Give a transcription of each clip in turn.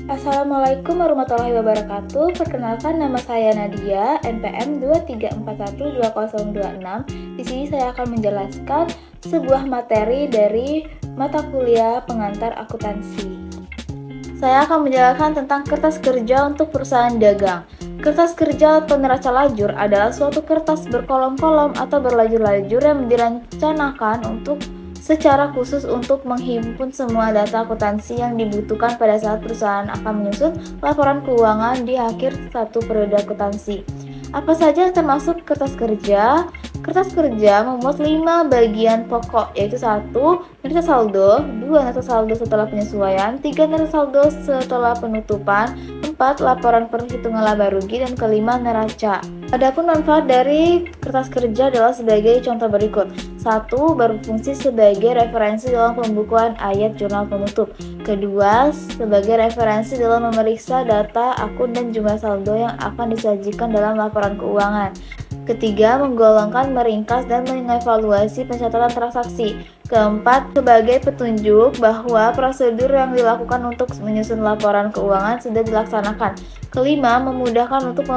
Assalamualaikum warahmatullahi wabarakatuh. Perkenalkan, nama saya Nadia, NPM 2341206. Di sini saya akan menjelaskan sebuah materi dari mata kuliah pengantar akuntansi. Saya akan menjelaskan tentang kertas kerja untuk perusahaan dagang. Kertas kerja atau neraca lajur adalah suatu kertas berkolom-kolom atau berlajur-lajur yang direncanakan secara khusus untuk menghimpun semua data akuntansi yang dibutuhkan pada saat perusahaan akan menyusun laporan keuangan di akhir satu periode akuntansi. Apa saja yang termasuk kertas kerja? Kertas kerja memuat 5 bagian pokok, yaitu 1. Neraca saldo, 2. Neraca saldo setelah penyesuaian, 3. Neraca saldo setelah penutupan, 4. Laporan perhitungan laba rugi, dan kelima neraca. Adapun manfaat dari kertas kerja adalah sebagai contoh berikut. 1. Berfungsi sebagai referensi dalam pembukuan ayat jurnal penutup. Kedua, sebagai referensi dalam memeriksa data akun dan jumlah saldo yang akan disajikan dalam laporan keuangan. Ketiga, menggolongkan, meringkas, dan mengevaluasi pencatatan transaksi. Keempat, sebagai petunjuk bahwa prosedur yang dilakukan untuk menyusun laporan keuangan sudah dilaksanakan. Kelima, memudahkan untuk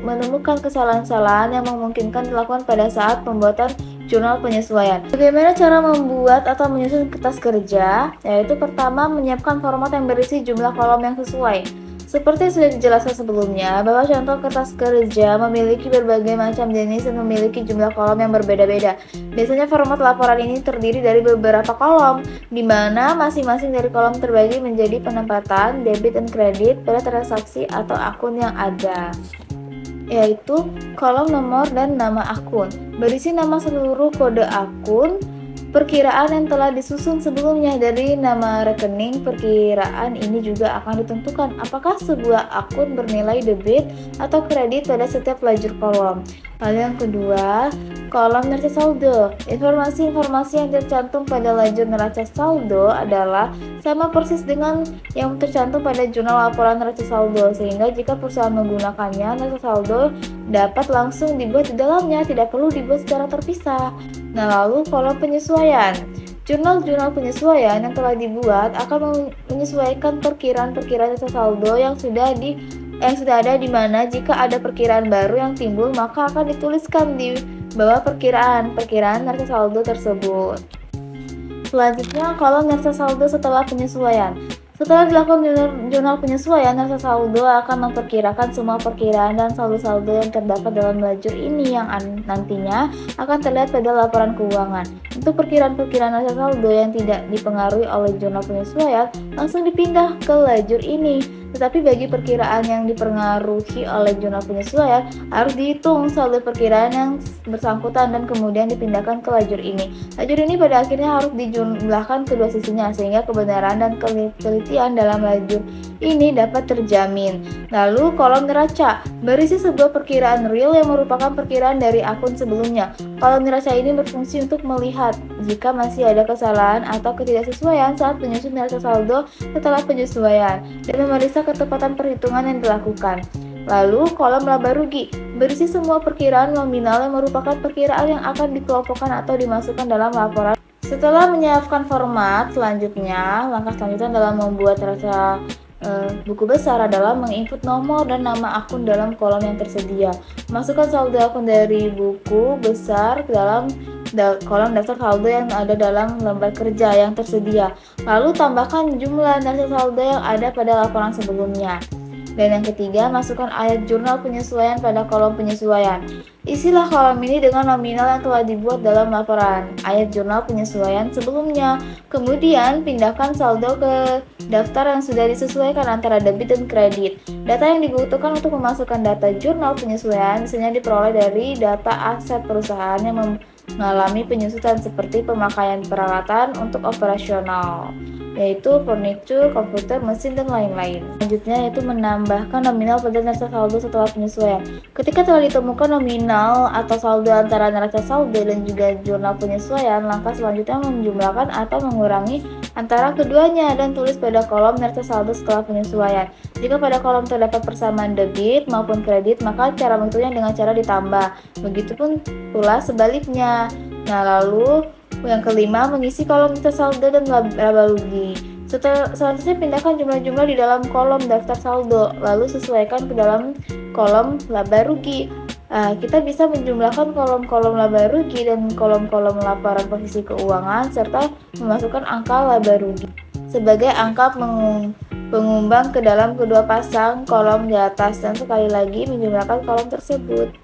menemukan kesalahan-kesalahan yang memungkinkan dilakukan pada saat pembuatan jurnal penyesuaian. Bagaimana cara membuat atau menyusun kertas kerja? Yaitu pertama, menyiapkan format yang berisi jumlah kolom yang sesuai. Seperti yang sudah dijelaskan sebelumnya, bahwa contoh kertas kerja memiliki berbagai macam jenis dan memiliki jumlah kolom yang berbeda-beda. Biasanya format laporan ini terdiri dari beberapa kolom, di mana masing-masing dari kolom terbagi menjadi penempatan, debit dan kredit pada transaksi atau akun yang ada, yaitu kolom nomor dan nama akun, berisi nama seluruh kode akun, perkiraan yang telah disusun sebelumnya dari nama rekening. Perkiraan ini juga akan ditentukan apakah sebuah akun bernilai debit atau kredit pada setiap lajur kolom. Lalu yang kedua, kolom neraca saldo. Informasi-informasi yang tercantum pada lajur neraca saldo adalah sama persis dengan yang tercantum pada jurnal laporan neraca saldo, sehingga jika perusahaan menggunakannya, neraca saldo dapat langsung dibuat di dalamnya, tidak perlu dibuat secara terpisah. Nah, lalu kolom penyesuaian. Jurnal-jurnal penyesuaian yang telah dibuat akan menyesuaikan perkiraan-perkiraan neraca saldo yang sudah ada, di mana jika ada perkiraan baru yang timbul, maka akan dituliskan di bawah perkiraan neraca saldo tersebut. Selanjutnya, kolom neraca saldo setelah penyesuaian. Setelah dilakukan jurnal penyesuaian, neraca saldo akan memperkirakan semua perkiraan dan saldo-saldo yang terdapat dalam lajur ini yang nantinya akan terlihat pada laporan keuangan. Untuk perkiraan-perkiraan neraca saldo yang tidak dipengaruhi oleh jurnal penyesuaian, langsung dipindah ke lajur ini. Tetapi bagi perkiraan yang dipengaruhi oleh jurnal penyesuaian, harus dihitung saldo perkiraan yang bersangkutan dan kemudian dipindahkan ke lajur ini. Lajur ini pada akhirnya harus dijumlahkan kedua sisinya, sehingga kebenaran dan ketelitian dalam lajur ini dapat terjamin. Lalu kolom neraca berisi sebuah perkiraan real yang merupakan perkiraan dari akun sebelumnya. Kolom neraca ini berfungsi untuk melihat jika masih ada kesalahan atau ketidaksesuaian saat menyusun neraca saldo setelah penyesuaian dan memeriksa ketepatan perhitungan yang dilakukan. Lalu kolom laba rugi berisi semua perkiraan nominal yang merupakan perkiraan yang akan dikelompokkan atau dimasukkan dalam laporan. Setelah menyiapkan format, langkah selanjutnya dalam membuat neraca buku besar adalah menginput nomor dan nama akun dalam kolom yang tersedia. Masukkan saldo akun dari buku besar ke dalam kolom daftar saldo yang ada dalam lembar kerja yang tersedia. Lalu tambahkan jumlah neraca saldo yang ada pada laporan sebelumnya. Dan yang ketiga, masukkan ayat jurnal penyesuaian pada kolom penyesuaian. Isilah kolom ini dengan nominal yang telah dibuat dalam laporan ayat jurnal penyesuaian sebelumnya. Kemudian, pindahkan saldo ke daftar yang sudah disesuaikan antara debit dan kredit. Data yang dibutuhkan untuk memasukkan data jurnal penyesuaian biasanya diperoleh dari data aset perusahaan yang mengalami penyusutan seperti pemakaian peralatan untuk operasional, yaitu furniture, komputer, mesin, dan lain-lain. Selanjutnya yaitu menambahkan nominal pada neraca saldo setelah penyesuaian. Ketika telah ditemukan nominal atau saldo antara neraca saldo dan juga jurnal penyesuaian, langkah selanjutnya menjumlahkan atau mengurangi antara keduanya dan tulis pada kolom neraca saldo setelah penyesuaian. Jika pada kolom terdapat persamaan debit maupun kredit, maka cara menghitungnya dengan cara ditambah. Begitupun pula sebaliknya. Nah, lalu Yang kelima, mengisi kolom daftar saldo dan laba rugi. Selanjutnya pindahkan jumlah-jumlah di dalam kolom daftar saldo, lalu sesuaikan ke dalam kolom laba rugi. Kita bisa menjumlahkan kolom-kolom laba rugi dan kolom-kolom laporan posisi keuangan serta memasukkan angka laba rugi sebagai angka pengumbang ke dalam kedua pasang kolom di atas dan sekali lagi menjumlahkan kolom tersebut.